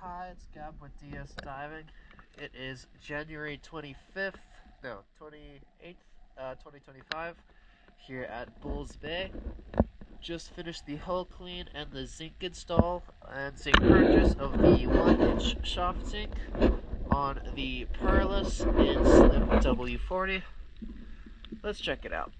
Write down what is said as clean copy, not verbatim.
Hi, it's Gab with DS Diving. It is January 28th, 2025, here at Bulls Bay. Just finished the hull clean and the zinc install and zinc purchase of the 1-inch shaft zinc on the Perlas BB W. Let's check it out.